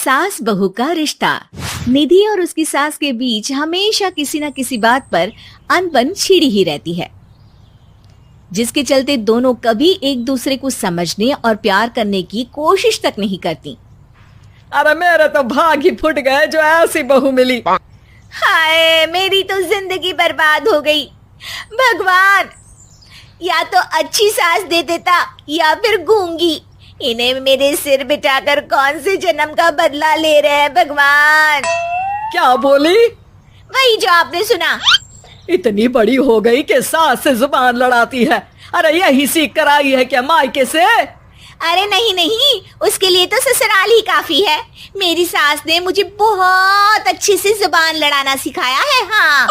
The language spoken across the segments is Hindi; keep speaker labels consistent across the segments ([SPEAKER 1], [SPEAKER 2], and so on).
[SPEAKER 1] सास बहू का रिश्ता। निधि और उसकी सास के बीच हमेशा किसी न किसी बात पर अनबन छिड़ी ही रहती है, जिसके चलते दोनों कभी एक दूसरे को समझने और प्यार करने की कोशिश तक नहीं करती।
[SPEAKER 2] अरे मेरे तो भाग ही फुट गए जो ऐसी बहू मिली।
[SPEAKER 1] हाय, मेरी तो जिंदगी बर्बाद हो गई। भगवान, या तो अच्छी सास दे देता या फिर गूंगी। इन्हें मेरे सिर बिठाकर कौन से जन्म का बदला ले रहे हैं भगवान।
[SPEAKER 2] क्या बोली?
[SPEAKER 1] वही जो आपने सुना।
[SPEAKER 2] इतनी बड़ी हो गई कि सास से जुबान लड़ाती है। अरे यही सीख कर आई है क्या मायके से?
[SPEAKER 1] अरे नहीं नहीं, उसके लिए तो ससुराल ही काफी है। मेरी सास ने मुझे बहुत अच्छे से जुबान लड़ाना सिखाया है। हाँ।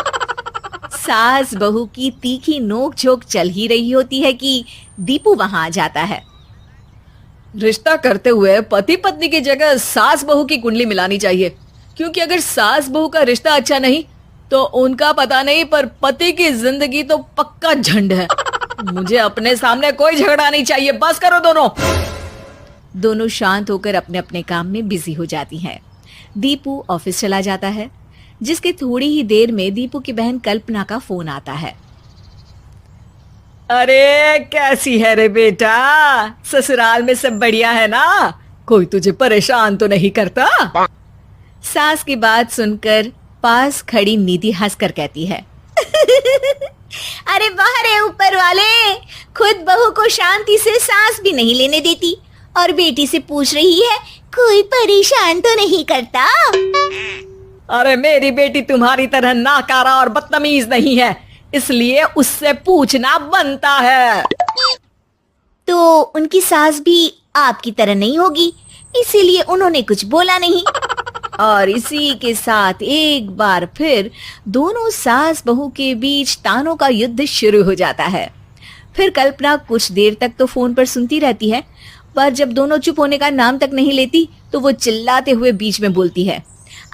[SPEAKER 1] सास बहू की तीखी नोक झोंक चल ही रही होती है कि दीपू वहां आ जाता है।
[SPEAKER 2] रिश्ता करते हुए पति पत्नी की जगह सास बहू की कुंडली मिलानी चाहिए, क्योंकि अगर सास बहू का रिश्ता अच्छा नहीं तो उनका पता नहीं, पर पति की जिंदगी तो पक्का झंड है। मुझे अपने सामने कोई झगड़ा नहीं चाहिए, बस करो दोनों।
[SPEAKER 1] दोनों शांत होकर अपने अपने काम में बिजी हो जाती हैं। दीपू ऑफिस चला जाता है, जिसके थोड़ी ही देर में दीपू की बहन कल्पना का फोन आता है।
[SPEAKER 2] अरे कैसी है रे बेटा? ससुराल में सब बढ़िया है ना? कोई तुझे परेशान तो नहीं करता?
[SPEAKER 1] सास की बात सुनकर पास खड़ी निधि हंसकर कहती है, अरे वाह रे ऊपर वाले, खुद बहू को शांति से सांस भी नहीं लेने देती और बेटी से पूछ रही है कोई परेशान तो नहीं करता।
[SPEAKER 2] अरे मेरी बेटी तुम्हारी तरह नाकारा और बदतमीज नहीं है, इसलिए उससे पूछना बनता है।
[SPEAKER 1] तो उनकी सास भी आपकी तरह नहीं होगी, इसीलिए उन्होंने कुछ बोला नहीं। और इसी के साथ एक बार फिर दोनों सास बहू के बीच तानों का युद्ध शुरू हो जाता है। फिर कल्पना कुछ देर तक तो फोन पर सुनती रहती है, पर जब दोनों चुप होने का नाम तक नहीं लेती तो वो चिल्लाते हुए बीच में बोलती है,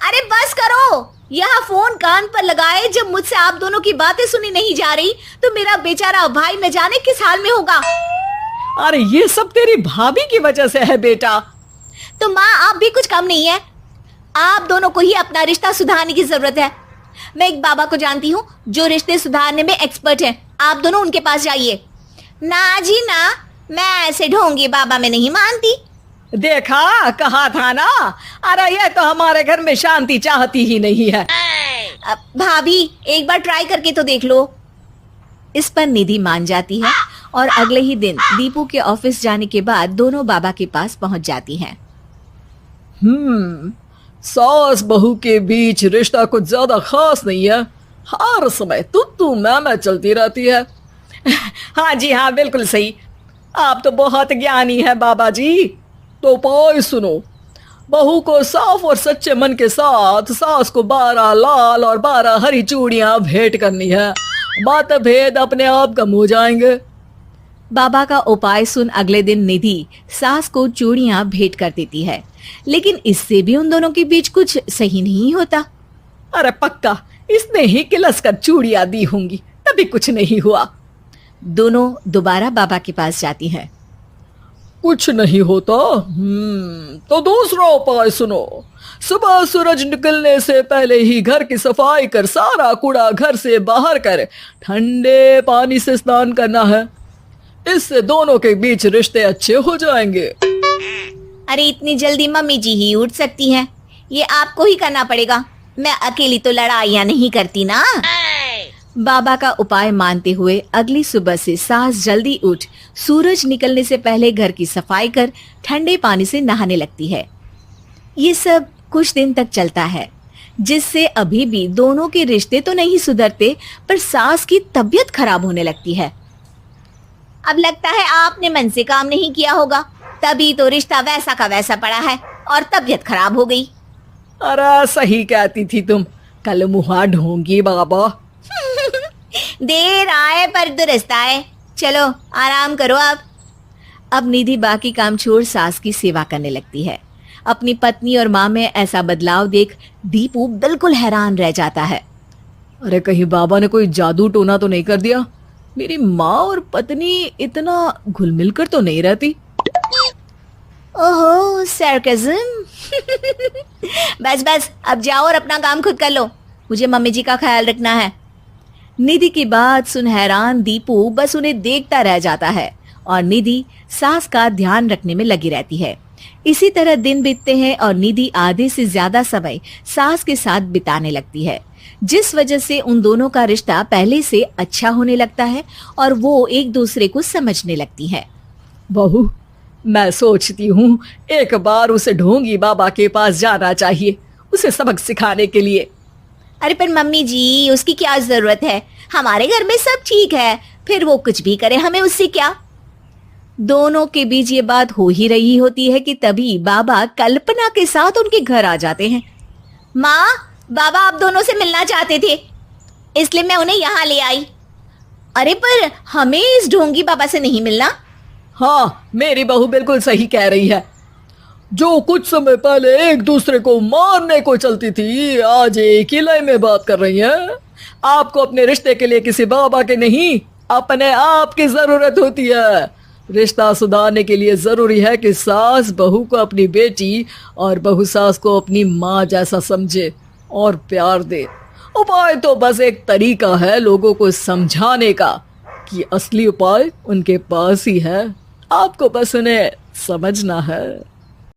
[SPEAKER 1] अरे बस करो, यह फोन कान पर लगाए जब मुझसे आप दोनों की बातें सुनी नहीं जा रही तो मेरा बेचारा भाई न जाने किस हाल में होगा।
[SPEAKER 2] अरे ये सब तेरी भाभी की वजह से है बेटा।
[SPEAKER 1] तो माँ, आप भी कुछ कम नहीं है। आप दोनों को ही अपना रिश्ता सुधारने की जरूरत है। मैं एक बाबा को जानती हूँ जो रिश्ते सुधारने में एक्सपर्ट हैं। आप दोनों उनके पास जाइए। ना जी ना, मैं ऐसे ढोंगी बाबा में नहीं मानती।
[SPEAKER 2] देखा, कहा था ना। अरे ये तो हमारे घर में शांति चाहती ही नहीं है।
[SPEAKER 1] भाभी, एक बार ट्राई करके तो देख लो। इस पर निधि मान जाती है और अगले ही दिन दीपू के ऑफिस जाने के बाद दोनों बाबा के पास पहुंच जाती हैं।
[SPEAKER 2] सास बहू के बीच रिश्ता कुछ ज्यादा खास नहीं है। हर समय तू मैं चलती रहती है। हाँ जी हाँ, बिल्कुल सही। आप तो बहुत ज्ञानी है बाबा जी। तो उपाय सुनो, बहू को साफ और सच्चे मन के साथ सास को 12 लाल और 12 हरी चूड़ियां भेंट करनी है। मतभेद अपने आप कम हो जाएंगे।
[SPEAKER 1] बाबा का उपाय सुन अगले दिन निधि सास को चूड़ियां भेंट कर देती है, लेकिन इससे भी उन दोनों के बीच कुछ सही नहीं होता।
[SPEAKER 2] अरे पक्का इसने ही किलस कर चूड़ियां दी होंगी, तभी कुछ नहीं हुआ।
[SPEAKER 1] दोनों दोबारा बाबा के पास जाती हैं।
[SPEAKER 2] कुछ नहीं होता। तो दूसरा उपाय सुनो। सुबह सूरज निकलने से पहले ही घर की सफाई कर सारा कूड़ा घर से बाहर कर ठंडे पानी से स्नान करना है। इससे दोनों के बीच रिश्ते अच्छे हो जाएंगे।
[SPEAKER 1] अरे इतनी जल्दी मम्मी जी ही उठ सकती हैं? ये आपको ही करना पड़ेगा। मैं अकेली तो लड़ाइयाँ नहीं करती ना। बाबा का उपाय मानते हुए अगली सुबह से सास जल्दी उठ सूरज निकलने से पहले घर की सफाई कर ठंडे पानी से नहाने लगती है। ये सब कुछ दिन तक चलता है, जिससे अभी भी दोनों के रिश्ते तो नहीं सुधरते, पर सास की तबीयत खराब होने लगती है। अब लगता है आपने मन से काम नहीं किया होगा, तभी तो रिश्ता वैसा का वैसा पड़ा है और तबीयत खराब हो गई।
[SPEAKER 2] अरे सही कहती थी तुम, कल मुहा ढोंगी बाबा।
[SPEAKER 1] देर आए पर दुरुस्त आए। चलो आराम करो आप। अब निधि बाकी काम छोड़ सास की सेवा करने लगती है। अपनी पत्नी और माँ में ऐसा बदलाव देख दीपू बिल्कुल हैरान रह जाता है।
[SPEAKER 2] अरे कहीं बाबा ने कोई जादू टोना तो नहीं कर दिया? मेरी माँ और पत्नी इतना घुल मिल कर तो नहीं रहती।
[SPEAKER 1] ओहो, सरकाज़म। बस बस, अब जाओ और अपना काम खुद कर लो, मुझे मम्मी जी का ख्याल रखना है। निधि की बात सुन हैरान दीपू बस उन्हें देखता रह जाता है और निधि सास का ध्यान रखने में लगी रहती है। इसी तरह दिन बीतते हैं और निधि आधे से ज्यादा समय सास के साथ बिताने लगती है, जिस वजह से उन दोनों का रिश्ता पहले से अच्छा होने लगता है और वो एक दूसरे को समझने लगती है।
[SPEAKER 2] बहू, मैं सोचती हूँ एक बार उसे ढोंगी बाबा के पास जाना चाहिए, उसे सबक सिखाने के लिए।
[SPEAKER 1] अरे पर मम्मी जी, उसकी क्या जरूरत है, हमारे घर में सब ठीक है, फिर वो कुछ भी करे, हमें उससे क्या। दोनों के बीच ये बात हो ही रही होती है कि तभी बाबा कल्पना के साथ उनके घर आ जाते हैं। माँ, बाबा आप दोनों से मिलना चाहते थे, इसलिए मैं उन्हें यहाँ ले आई। अरे पर हमें इस ढोंगी बाबा से नहीं मिलना।
[SPEAKER 2] हाँ, मेरी बहू बिल्कुल सही कह रही है। जो कुछ समय पहले एक दूसरे को मारने को चलती थी, आज एक ही लय में बात कर रही है। आपको अपने रिश्ते के लिए किसी बाबा के नहीं, अपने आप की जरूरत होती है। रिश्ता सुधारने के लिए जरूरी है कि सास बहू को अपनी बेटी और बहू सास को अपनी माँ जैसा समझे और प्यार दे। उपाय तो बस एक तरीका है लोगों को समझाने का कि असली उपाय उनके पास ही है, आपको बस उन्हें समझना है।